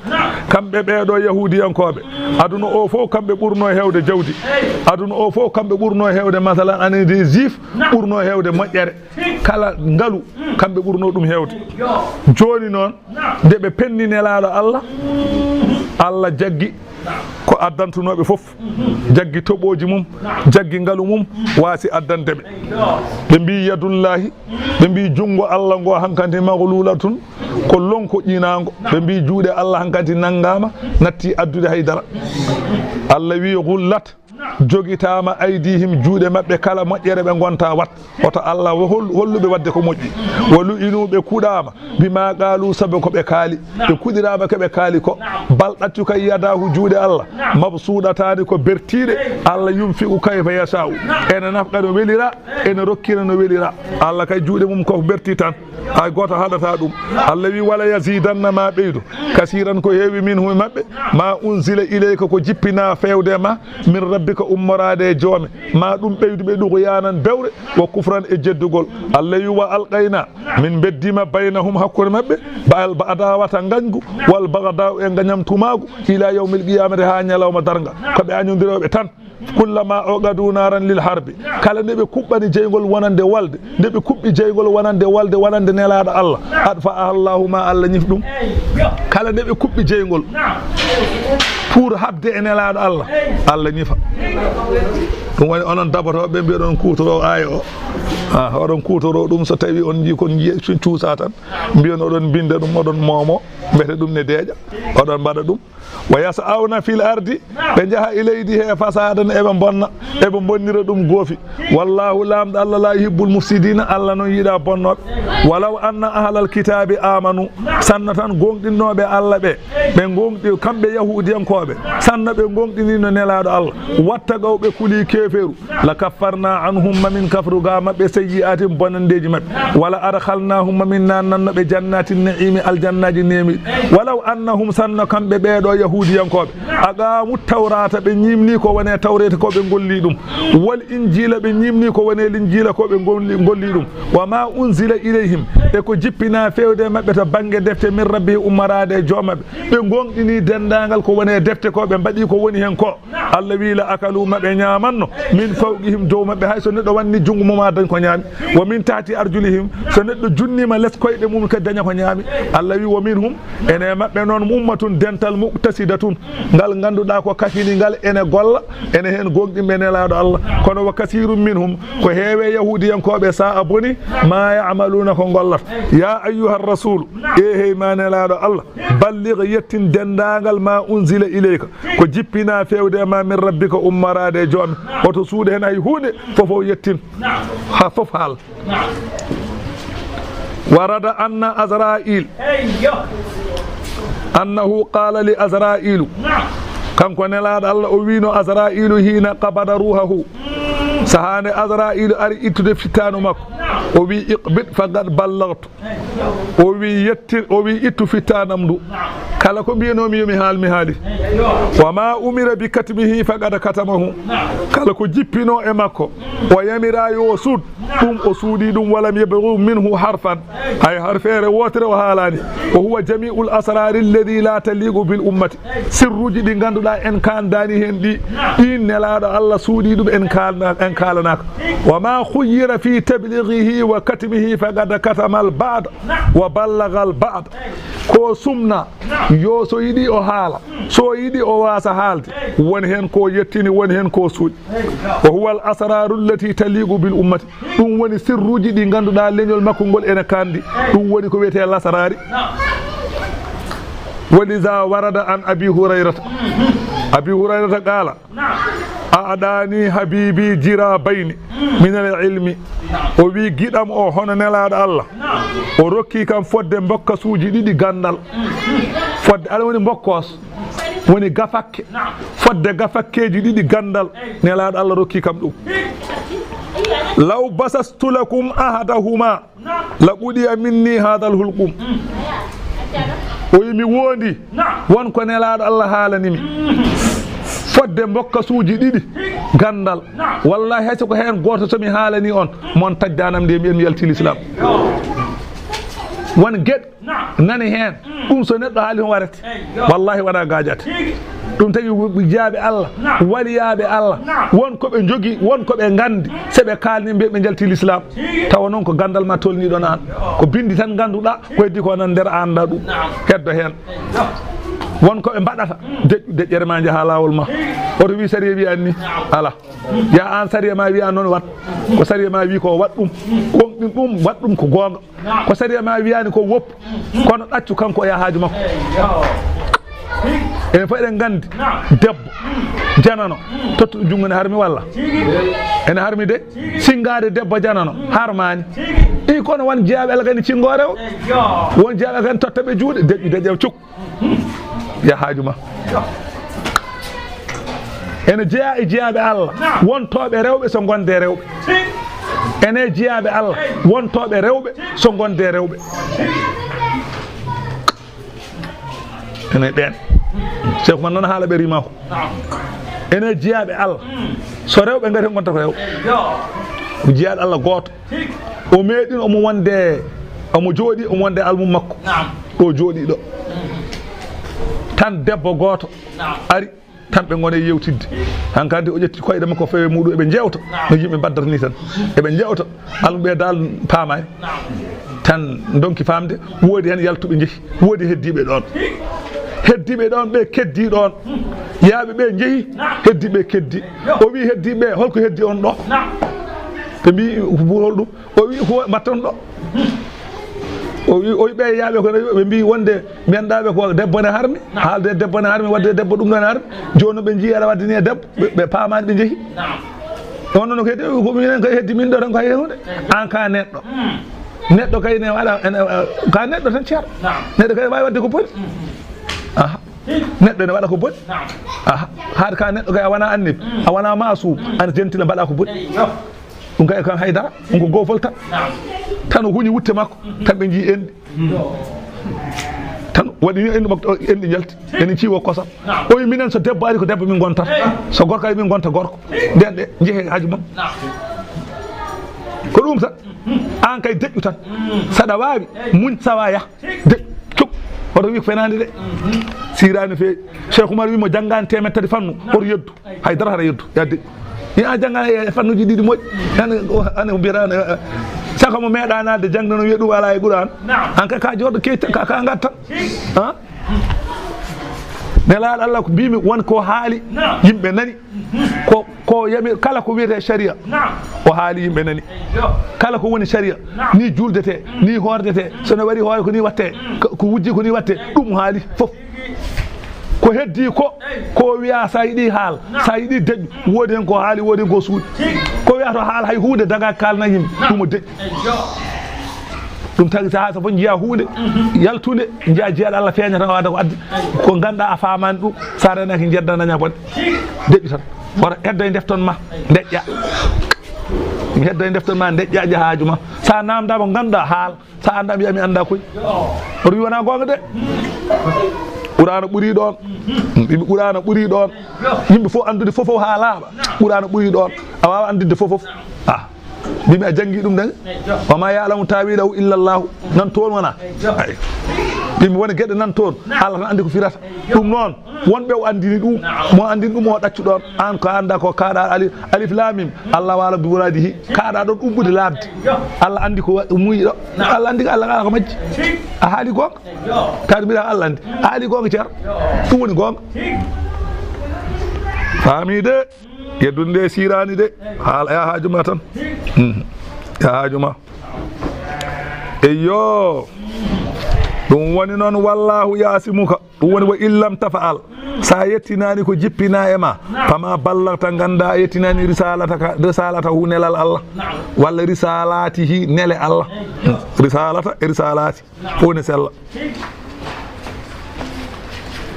kamɓe ɓeɗo yahudiyankoɓe aduna o fof kamɓe ɓurno hewde jawdi aduna o fof kamɓe ɓurno hewde masalan ane des juifs ɓurno hewde moƴƴere kala ngalu kamɓe ɓurno ɗum hewde joni noon nde ɓe penni nelaɗo Allah jaggi ko addantunoɓe fof jaggi toɓoji mum jaggi ngalu mum waasi addandeɓe ɓe mbi yadullahi ɓe mbi jungo Allah ngo hankanti maglulatun ko lonko ƴinago ɓe mbi juuɗe Allah hankanti nanggama natti addude haydara Allah wi gullat jogitama aydihim juuɗe maɓɓe kala moƴƴere ɓe gonta wat oto Allah holluɓe wadde ko moƴƴi wolu inuɓe kuɗama bima qalu sabe ko ɓe kaali ɓe kuɗirama koɓe kaali ko bal ɗaccu kay yadahu juuɗe Allah mabsuɗatani ko bertiɗe Allah yumfi'u kayfa yasha'u ene nafqa no welira ene rokkira no welira Allah kay juuɗe mum ko berti tan hay goto haɗata ɗum Allah wi wala yazidanna ma ɓeydo kasiran ko heewi min hu maɓɓe ma unzila ilayka ko jippina fewde ma min rabbika ummorade e joome ma ɗum ɓeyduɓe ɗugo yanan bewre wa kufran e jeddugol Allah wi wa alqayna min beddima baynahum hakkude maɓɓe bal adawata ngañgu wal bagadaw e ngañam tumagu ila yawmil qiyamati ha ñalawma darga koɓe añodiroɓe tan kullama oqadu naran lil harbi kala nde ɓe kuɓɓani jeygol wonande walde nde ɓe kuɓɓi jeygol wonande walde wonande nelaɗo Allah adfa Allahu ma Allah ñif ɗum kala nde ɓe kuɓɓi jeygol pour habde e nelaɗo Allah Allah ñifa ɗum woni onon dabotoɓe mbiɗon kutoro aya o oɗon kutoro ɗum so tawi on jii kon cuusa tan mbiyon oɗon binda ɗum oɗon moomo mbete ɗum ne deeƴa oɗon mbaɗa ɗum wa yas'awna fil ardi ɓe jaaha e leydi he fasadan eɓe bonna eɓe bonnira ɗum goofi wallahu lamɗo Allah la yuhibbul mufsidina Allah noon yiiɗa bonnoɓe walaw anna ahlal kitabi amanu sanna tan gonɗinnoɓe Allah ɓe gonɗi kamɓe yahudiyankoɓe sanna ɓe gonɗinino nelaɗo Allah wattagaw ɓe kuuli keferu la kaffarna anhum mamin kafru ga maɓɓe sayyi'atin bonandeji maɓɓe wala adkhalnahum mamin nannoɓe jannatin naimi aljannaji nemi walaw annahum sanna kamɓe ɓeɗo yahudiyankoɓe aqamu tawrata ɓe ñimni ko wone tawrete ko ɓe golli ɗum wal injila ɓe ñimni ko wone linjila ko ɓe golli ɗum wa ma unzila ilayhim e ko jippina fewde maɓɓe to banggue defte min rabbi ummarade e jomaɓe ɓe gonɗini dendagal ko wone defte ko ɓe mbaɗi ko woni hen ko Allah wi la akalu maɓe ñamanno min fawqihim dow maɓɓe hay so neɗɗo wanni jungo mum dañ ko ñaami wa min tahti arjulihim so neɗɗo junnima less koyɗe mum kadi daña ko ñaami Allah wi wa minhum ene maɓɓe noon ummatun dental muqtasidatun ngal ganduɗa ko kafini ngal ene golla ene hen gonɗinɓe nelaɗo Allah kono wa kasirum minhum ko heewe yahudiyankoɓe sa a boni ma ya'maluna ko gollata ya ayyuha rasul e hey ma nelaɗo Allah balligh yettin dendagal ma unzila ilayka ko jippina fewde ma min rabbika ummarade e joomi oto suude hen hay hunde fofo yettin ha fof haal warada anna azra'il annahu qala li azra'ilu kanko nelaɗo Allah o wino azra'ilu hina qabada ruhahu sahane azra'ilu ari ittude fittanu makko o wi iqbid faqad ballagtu o wi yettir o wi ittu fittanam ndu kala ko mbiyanomi yomi haalmi haali wa ma umira bi katmihi faqad katamahu kala ko jippino e makko o yamira yo suud ɗum o suudi ɗum walam yabghu minhu harfan hay harfere wotere o haalani o huwa jami'ul asrari alladhi la taliqu bil ummati sirruji ɗi ganduɗa en kandani hen ɗi nelaɗo Allah suudi ɗum en kalanaka wa ma khuyyira fi tablighihi wa katmihi faqad katama al ba'd wa ballagha al ba'd ko sumna yo so yiɗi o haala so yiɗi o wasa haalde woni hen ko yettini woni hen ko suuɗi wa huwa al asraru allati taliqu bil ummati ɗum woni sirruji ɗi ganduɗa leñol makko ngol ene kandi ɗum woni ko wiyete lasarari ولذا ورد عن أبي هريرة قال أعداني حبيبي جرابين من العلم وبي جدام أو هنا نلاد الله وروكي كان فود مبكا سوجي دي غاندال فود ألوني مبكوس وني غافك فود غافك جي دي غاندال نلاد الله روكي كام دو لو بسست لكم أحدهما لقضي مني هذا الحلقوم ويمي ووندي وان كو نلاد الله حالني fodde mbokka suuji ɗiɗi gandal wallahi hay soko hen goto somi haalani on mon tajdanam nde mi yalti l'islam won gueɗ nani hen ɗum so neɗɗo haali hon warete wallahi waɗa gajate ɗum tagi jaaɓe Allah waliyaɓe Allah won koɓe jogi won koɓe gandi seɓe kalni ɓe jalti l'islam tawa noon ko gandal ma tolni ɗon an ko bindi tan ganduɗa ko heddi ko nan nder anda ɗum heddo hen won ko ɓe mbaɗata deƴƴere ma jaha lawol ma oto wi sariya wi anni ala ya an sariya ma wi an noon wat ko sariya ma wi ko wat ɗum gonɗin ɗum wat ɗum ko gonga ko sariya ma wiyani ko woppu kono ɗaccu kanko o yaha haaju makko enen fof eɗen gandi debbo janano tottuɗo jungo ne harmi walla ene harmi de singade debbo janano harmani i kono won jeyaɓe Allah kadi cingo rew won jeyaɓe kadi totta ɓe juuɗe deƴƴu cuk ya haajuma ene jeeya e jeyaɓe Allah wontoɓe rewɓe so gonde rewɓe ene jeyaɓe Allah wontoɓe rewɓe so gonde rewɓe ene ɗen cheikh man noon haala ɓe rimako ene jeyaɓe Allah so rewɓe ngari gonta ko rewɓe ko jeyaɗo Allah goto o meeɗin omo wonde omo jooɗi omo wonde almum makko ɗo jooɗi ɗo tan debbo goto ari tan ɓe gone yewtidde hankadi o ƴetti koyɗe makko fewe muɗum eɓe jewta no yimɓe baddata ni tan eɓe jewta almuɓe dal paamani tan donki famde woodi hen yaltuɓe jeehi woodi heddiɓe ɗon ɓe keddi ɗon yaaɓe ɓe jeehi heddiɓe keddi o wi heddiɓe holko heddi on ɗo ɓe mbi holɗum o wi ko mbatton ɗo o wi ɓe yaaɓe ko ɓe mbi wonde menɗaɓe ko debbo ne harmi haalde debbo ne harmi wadde debbo ɗum ɗo ne harmi joni ɓe jii aɗa wadde ni e debbo ɓe paamani ɓe jeehi on noon ko heddi ko minen kay heddi min ɗo tan ko hay hunde an ka neɗɗo kay ne waɗa ka neɗɗo tan ceerno neɗɗo kay wawi wadde ko boni aha neɗɗo ne waɗa ko boni aha haade ka neɗɗo kay a wona annibi a wona masum ana jentila mbaɗa ko boni ɗum kay kan haydara ɗum ko gofol tan o huñi wutte makko tan ɓe jii enɗi tan waɗi ni enɗi makko enɗi jalti enen ciwo kosam o wi minen so debbo ari ko debbo min gontata so gorko ari min gonta gorko nden ɗe jeehe haaju mum ko ɗum tan an kay deƴƴu tan saɗa wawi muñ sawa yah deƴƴu cuk oto wi ko fenade de sirani feewi Cheikh Oumar wimo janggani temet tati fannu oto yeddu haydara hara yeddu ya deƴƴu ni a janggani e fannuji ɗiɗi moƴƴi ane mbiyata saka mo meeɗa nalde jangde no wiya ɗum ala e ɓuran an kay ka jooɗo keyti ka gatta han nelaɗo Allah ko mbimi won ko haali yimɓe nani ko yami kala ko wiyete sharia o haali yimɓe nani kala ko woni sharia ni juldete ni hordete sono wari hoore ko ni watte ko wujji ko ni watte ɗum haali fof ko heddi ko wiya sa yiɗi haal sa yiɗi deƴƴu woodi hen ko haali woodi hen ko suuɗi ko wiya to haal hay hunde daga kalna yimɓe ɗum o deƴƴi ɗum tagi sa ha so fof jiiya hunde yaltude jiiya jeeyaɗo Allah feeñata wada ko addi ko ganduɗa a famani ɗum sa renaki jedda daña bonde deƴƴu tan woto heddo e defton ma deƴƴa mi heddo e defton ma deƴƴa jahaaju ma sa namdama ko ganduɗa haal sa anda mi anda koy oto wi wona gonga de ɓurano ɓuuri ɗon yimɓe ɓurano ɓuuri ɗon yimɓe fof andude fof ha laaɓa ɓurano ɓuuri ɗon a wawa andinde fof mbimi a jangi ɗum nde wama yalamu tawilahu illa llahu nan toon wona ay mbimi woni gueɗe nan toon Allah tan andi ko firata ɗum noon wonɓe o andini ɗum mo andini ɗum o ɗaccu ɗon an ko anda ko kaɗa alif lamim Allah wala bi muradihi kaɗa ɗon umɓude labde Allah andi ko muuyi ɗo Allah andi ko Allah ala ko majji a haali gonga kaɗa mbiɗa Allah andi a haali gonga ceer ɗum woni gonga faami de yeddude nde sirani de haala ya haajuma tan ya haajuma eyyo ɗum woni noon wallahu yasimuka woni wa illam tafa'al sa yettinani ko jippina e ma fama ballagta ganda yettinani risalata hu nelal Allah walla risalatihi nele Allah risalata e risalati fo ne sella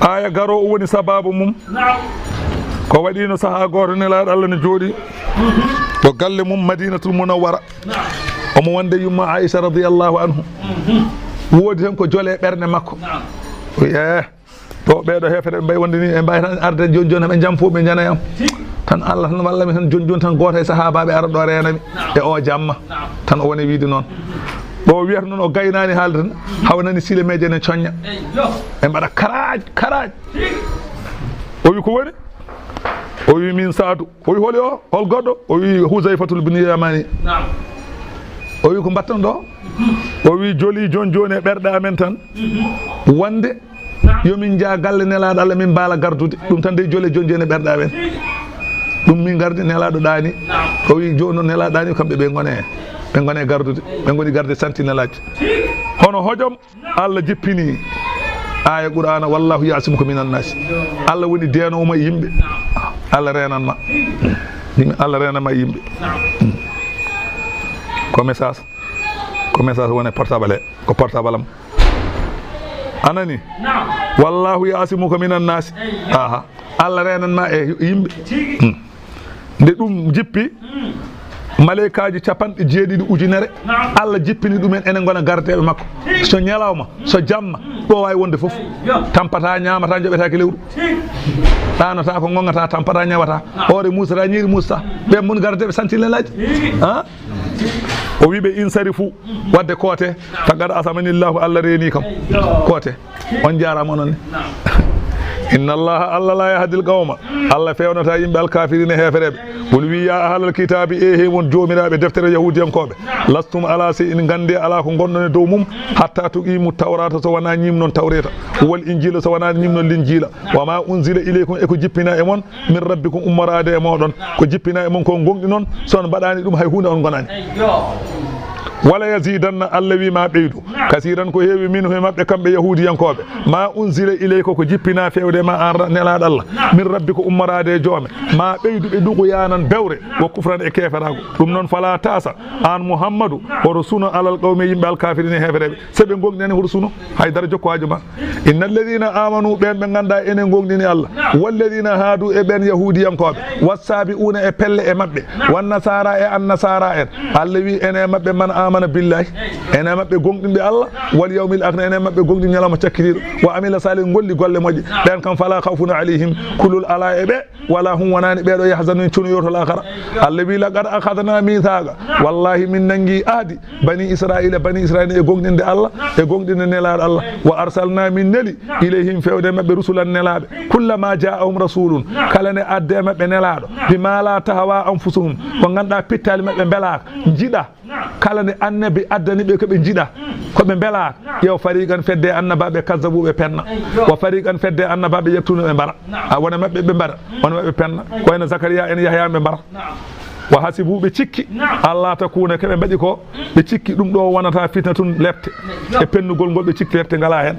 aya garo woni sababu mum ko waɗino saha goto nelaɗo Allah ne jooɗi to galle mum Madinatul Munawwara omo wonde yumma Aisha radiyallahu anhu woodi hen ko jole ɓerde makko to ɓeeɗo hefere ɓe wonde ni e mbawi tan arde joni joni ɓe jam fo ɓe janayam tan Allah tan wallami tan joni joni tan goto e sahabaɓe ara ɗo renami e o jamma tan o woni wiide noon ɗo wiyata noon o gaynani haalde tan hawnani sile meje ne coñña ɓe mbaɗa karaji o wi ko woni o wi min Saadu o wi holi o hol goɗɗo o wi Huzayfatul bin Yamani o wi ko mbatton ɗo o wi joli joni joni e ɓerɗe amen tan wonde yomin jaa galle nelaɗo Allah min mbaala gardude ɗum tan de jole joni joni e ɓerɗe amen ɗum min gardi nelaɗo ɗani o wi joni noon nelaɗo ɗani kamɓe ɓe gone gardude ɓe goni garde sentinelle aji hono hojom Allah jippini aya qur'ana wallahu yasimuka minan nas Allah woni denowoma yimɓe Allah renanma Allah renanma yimɓe ko message woni portable ko portable am anani wallahu yasimuka minan nas aha Allah renanma e yimɓe nde ɗum jippi malaikaji capanɗe jeeɗiɗi ujunere Allah jippini ɗumen enen gona gardeɓe makko so ñalawma so jamma ɗo wawi wonde foof tampata ñamata joɓetake lewru ɗanata ko gongata tampata ñawata hoore musata ñiiri musta ɓe mon gardeɓe sentinelle aji o wiɓe insarifu wadde koote tagad asamanillahu Allah reeni kam koote on jarama onon ne inna allaha Allah la yahdil qawma Allah fewnata yimɓe alkafirina hefereɓe wol wi ya ahlal kitabi he won jomiraɓe deftere yahudiyankoɓe lastum ala se in gande ala ko gonɗon e dow mum hatta tuqimu tawrata so wona ñimnon tawreta wol injila so wona ñimnon linjila wama unzila ilaykum eko jippina e mon min rabbikum ummarade e moɗon ko jippina e mon ko gonɗi noon son mbaɗani ɗum hay hunde on gonani wala yazidanna Allah wi ma ɓeydu kasiran ko heewi min he mabɓe kamɓe yahudiyankoɓe ma unzila ilayka ko jippina fewde ma an nelaɗo Allah min rabbi ko ummarade e joome ma ɓeydu ɓe ɗugo yanan bewre wo kufran e keferago ɗum noon fala tasa an Muhammadu hoto suno alal qawmi yimɓe alkafirine hefereɓe seɓe gonɗinani hoto suno haydara jokkoajo ma inna alladina amanu ɓen ɓe ganda enen gonɗini Allah walladina haadu e ɓen yahudiyankoɓe wassabi'una e pelle e mabɓe wannasara e annasara en Allah wi ene mabɓe man amana billahi ene mabɓe gonɗinɓe Allah wal yawmil akhir ene mabɓe gonɗi ñalawma cakkitiɗo wa amila salih golli golle moƴƴe ɓen kam fala khawfun alayhim kulul ala e ɓe wala hum wonani ɓeɗo yahzanun cunoyoto lakara Allah wi laqad akhadna mithaqa wallahi min nangi aadi bani israila e gonɗinde Allah e gonɗinde nelaɗo Allah wa arsalna min neli ilayhim fewde mabɓe rusulan nelaɓe kullama ja'ahum rasulun kala ne adde mabɓe nelaɗo bima la tahwa anfusuhum ko ganduɗa pittali mabɓe belaka jiɗa kala ne annabi addani ɓe koɓe jiɗa koɓe belaka ƴeew fariqan fedde annabaɓe kazzabuɓe penna wa fariqan fedde annabaɓe yettuno ɓe mbara a wona mabɓe ɓe mbara wona mabɓe penna ko wayno Zakariya en Yahya ɓe mbara wa hasibu ɓe cikki Allah takuna keɓe mbaɗi ko ɓe cikki ɗum ɗo wonata fitna tun lepte e pennugol ngol ɓe cikki lepte ngala hen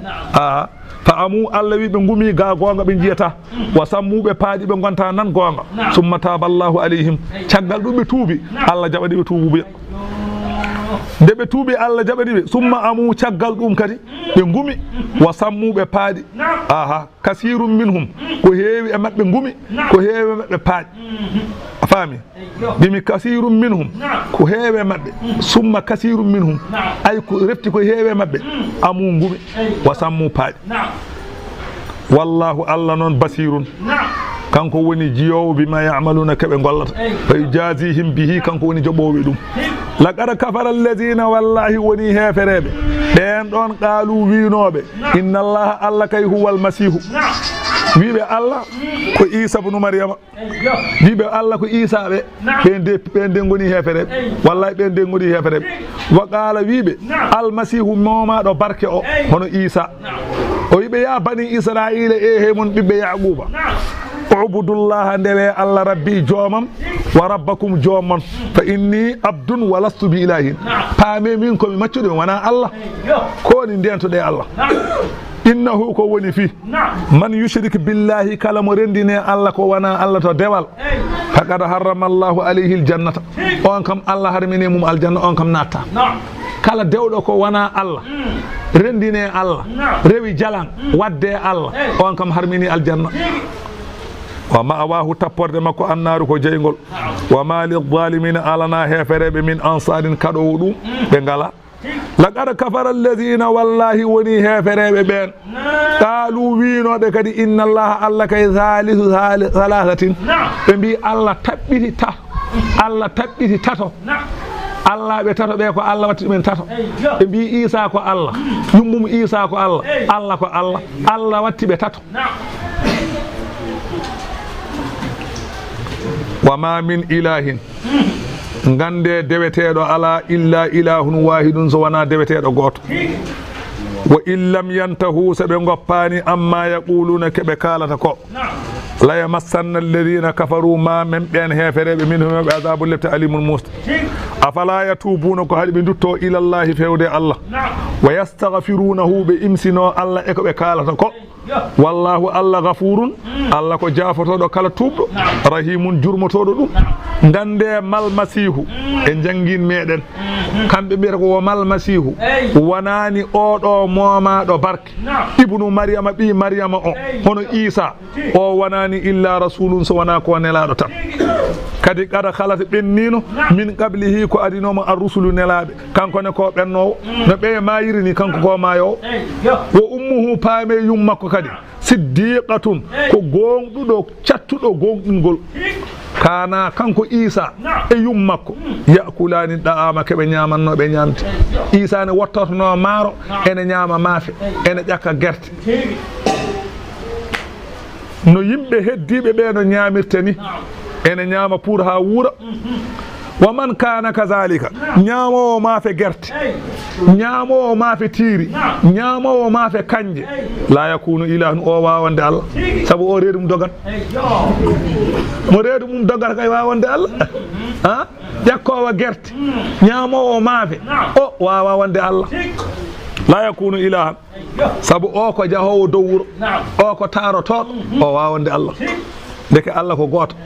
fa amu Allah wi ɓe gumi ga gonga ɓe jiyata wa sammuɓe paaɗi ɓe gonta nan gonga summa taballahu alayhim caggal ɗum ɓe tuubi Allah jaɓaɗi ɓe tuubuɓe nde ɓe tuubi Allah jaɓani ɓe summa amu caggal ɗum kadi ɓe gumi wa sammuɓe paaɗi kasirum minhum ko heewi e maɓɓe gumi ko heewi e maɓɓe paaɗi a faami bimi kasirum minhum ko heewe maɓɓe summa kasirum minhum ay ko refti ko heewe maɓɓe amu gumi wa sammu paaɗi wallahu Allah noon basirun kanko woni jiyowo bima ya'maluna keɓe gollata fa yujazihim bihi kanko woni joɓowo ɗum laqad kafara alladina wallahi woni hefereɓe ɓen ɗon qaalu winoɓe inna allaha Allah kay huwal masihu wiɓe Allah ko Isa ibn Maryama wiɓe Allah ko Isa ɓe ɓen de goni hefereɓe wallahi ɓen de goni hefereɓe wa qala wiɓe almasihu momaɗo barke o hono Isa o wiɓe ya bani Israila he mon ɓiɓɓe Yaquba ubudullaha ndewe Allah rabbi joomam wa rabbakum joomam fa inni abdun wa lastu bi ilahin paame min komi maccuɗo wona Allah ko ni ndentoɗe Allah innahu ko woni fi man yushrik billahi kala mo rendine Allah ko wana Allah to dewal faqad harrama Allahu alayhi aljannata on kam Allah harmini mum aljanna on kam natta kala dewɗo ko wana Allah rendine Allah rewi jalan wadde Allah on kam harmini aljanna wa ma'awahu tapporde makko annaru ko jeygol wa ma lidh-dhalimina alana hefereɓe min ansarin kaɗowo ɗum ɓe ngala laqad kafara alladhina wallahi woni hefereɓe ɓen qalu winoɓe kadi inna allaha Allah kay thalithu thalathatin ɓe mbi Allah taɓɓiti tato Allah ɓe tato ɓe ko Allah watti ɗumen tato ɓe mbi Isa ko Allah yummum Isa ko Allah Allah ko Allah Allah watti ɓe tato wa ma min ilahin gande deweteɗo ala illa ilahun wahidun so wana deweteɗo goto wa in lam yantahu so ɓe goppani amma yaquluna keɓe kalata ko la yamassanna alladhina kafaru ma men ɓen hefereɓe minhum ɓe adabu lebte alimul musta afala yatubuna ko haɗi ɓe dutto ilallahi fewde Allah wa yastaghfirunahu ɓe imsino Allah e ko ɓe kalata ko wallahu Allah ghafurun Allah ko jafotoɗo kala tubɗo rahimun jurmotoɗo ɗum gande mal masihu e jangin meɗen kamɓe mbiyata ko wo mal masihu wonani oɗo momaɗo barke ibnu maryama ɓi maryama o hono Isa o wonani illa rasulun so wona ko nelaɗo tan kadi kada khalata ɓennino min qablihi ko adinomo ar-rusulu nelaɓe kankone ko ɓennowo no ɓe mayirini kanko ko mayowo wo ummuhu paame yum makko kadi siddiqatun ko gonɗuɗo cattuɗo gonɗingol kana kanko Isa e yum makko yakulani da'ama keɓe ñamannoɓe ñamde Isa ne wottorno maaro ene ñama maafe ene ƴakka guerte no yimɓe heddiɓe ɓe no ñamirte ni ene ñama pour ha wuura wa man kana kazalika ñamowo maafe guerte ñamowo maafe tiiri ñamowo maafe kanje la yakunu ilahun o wawande Allah sabu o reedu mum dogan mo reedu mum dogata kay wawande Allah ha ƴakkowo guerte ñamowo maafe o wawa wande Allah la yakunu ilahan sabu o ko jahowo dow wuro o ko tarotoɗo o wawande Allah deke Allah ko goto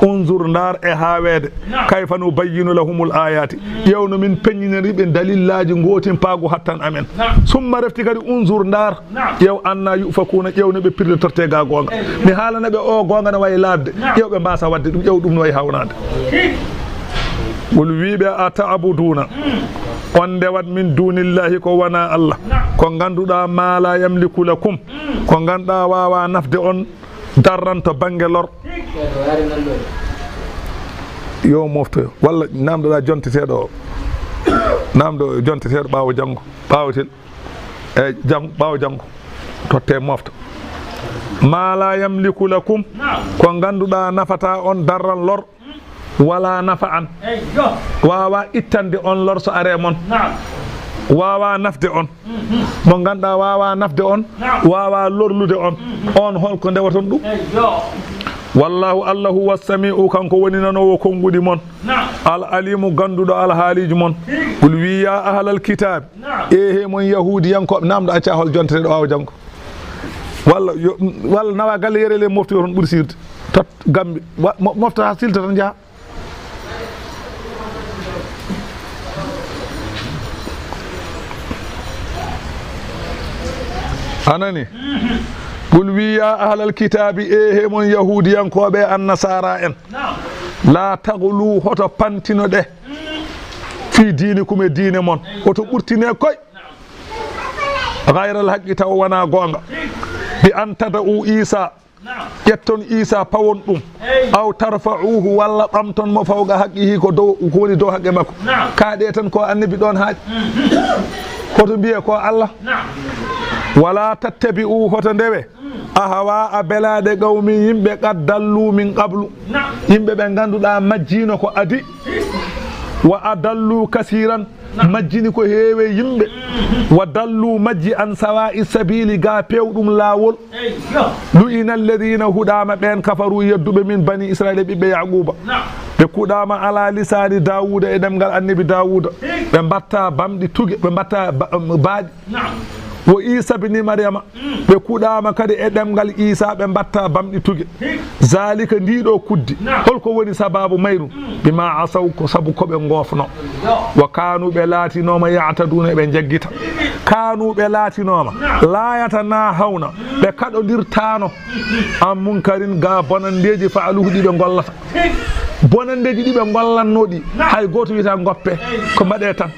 unzur ndar e hawede kayfa nubayyinu lahumul ayati yewno min peññiniri ɓe dalillaji gotin paago hattan amen summa refti kadi unzur ndar yew anna yufakuna ƴewno ɓe pirlitorte ga gonga mi haalana ɓe o gonga ne wayi labde ƴewɓe mbasa wadde ɗum ƴew ɗum no wayi hawnade wol wiɓe a ta'buduna on ndewat min dunillahi ko wona Allah ko ganduɗa ma la yamliku lakum ko ganduɗa wawa nafde on darranto bange lor yo moftoyo walla namdoɗa jonteteɗo o namdo jonteteɗo ɓawo janggo ɓawotel e ɓawo janggo totte mofta ma la yamliku lakum ko ganduɗa nafata on darran lor wala nafa an wawa ittande on lor so are mon wawa nafde on mo ganduɗa wawa nafde on wawa lorlude on on holko ndewaton ɗum wallahu Allah huwa sami'u kanko woni nanowo konguɗi mon al alimu ganduɗo al haaliji mon qul wi ya ahlal kitab ehe mon yahudiyankoɓe namdo acca hol jonteteɗo wawa janggo walla nawa galle yerele moftoyo toon ɓuuri sirde tot gambe mofta ha silta tan jaaha anani qul wi ya ahlal kitabi ehe mon yahudiyankoɓe annasara en la taglu hoto pantino ɗe fi dinikum e diine mon hoto ɓurtine koy gayral haqqi taw wona gonga bi an tada'u Isa ƴetton Isa pawon ɗum aw tarfa'uhu walla ɓamton mo fawga haqqihi ko woni dow haqqe makko kaaɗe tan ko annabi ɗon haaɗi hoto mbiye ko Allah wala tattabi'u hoto ndewe ahawa a belade qawmi yimɓe qad dallu min qablu yimɓe ɓe ganduɗa majjino ko adi wa adallu kasiran majjini ko heewe yimɓe wa dallu majji an sawa'i sabili ga pewɗum laawol lu'ina alladhina huɗama ɓen kafaru yedduɓe min bani israila ɓiɓɓe yaquba ɓe kuɗama ala lisani dawuda e ɗemgal annabi dawuda ɓe mbatta bamɗi tuge ɓe mbatta baaɗi wo Isa bini Maryama ɓe kuɗama kadi e ɗemgal Isa ɓe mbatta bamɗi tugue zalika ndiɗo kuddi holko woni sababu mayru bima asaw ko sabu koɓe gofno wa kanu ɓe laatinoma yataduna ɓe jaggita kanu ɓe laatinoma layata na hawna ɓe kaɗodirtano an munkarin ga bonandeji faaluhu ɗi ɓe gollata bonandeji ɗi ɓe gollannoɗi hay goto wiyata goppe ko mbaɗe tan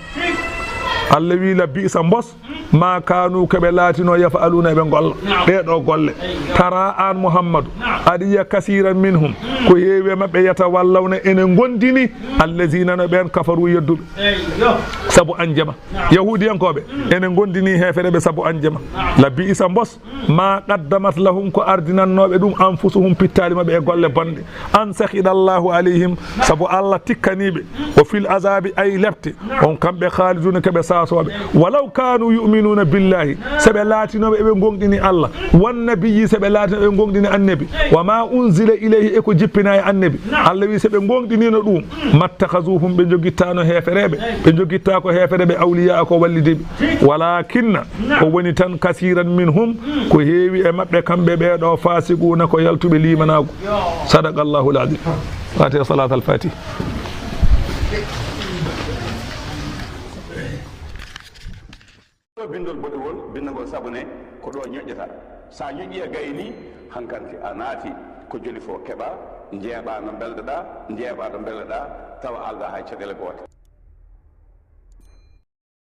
Allah wi la bisa mbos ma kanu keɓe laatino yafaluna eɓe golla ɗeɗo golle tara an Muhammadu aɗa yiya kasiran minhum ko heewi maɓɓe yatawallawna ene gondini allazina no ɓen kafaru yedduɓe saabu anjema yahudiyankoɓe ene gondini hefereɓe saabu anjema la bisa mbos ma qaddamat lahum ko ardinannoɓe ɗum anfusuhum pittali maɓɓe e golle bonɗe an sahida allahu alayhim saabu Allah tikkaniɓe o fil azabi ay lepte on kamɓe khaliduna keɓe sasoɓe walaw kanu yuminuna billahi seɓe laatinoɓe eɓe gonɗini Allah wan nabiyyi seɓe laatino ɓe gonɗini annabi wa ma unzila ilayhi eko jippina e annabi Allah wi seɓe gonɗinino ɗum mattakhasuhum ɓe jogittano hefereɓe ɓe jogitta ko hefereɓe awliya ko wallidiɓe walakinna ko woni tan kasiran minhum ko heewi e maɓɓe kamɓe ɓeɗo fasikuna ko yaltuɓe limanago sadaqallahu l-azim. Fatiha salat al-fatih. bindol boɗewol bindagol sabune ko ɗo ñoƴƴata sa ñoƴƴi e gayni hankanti a naati ko joli fo keɓa jeeɓa no belɗoɗa jeeɓa ɗo belɗoɗa tawa alda hay caɗele goote.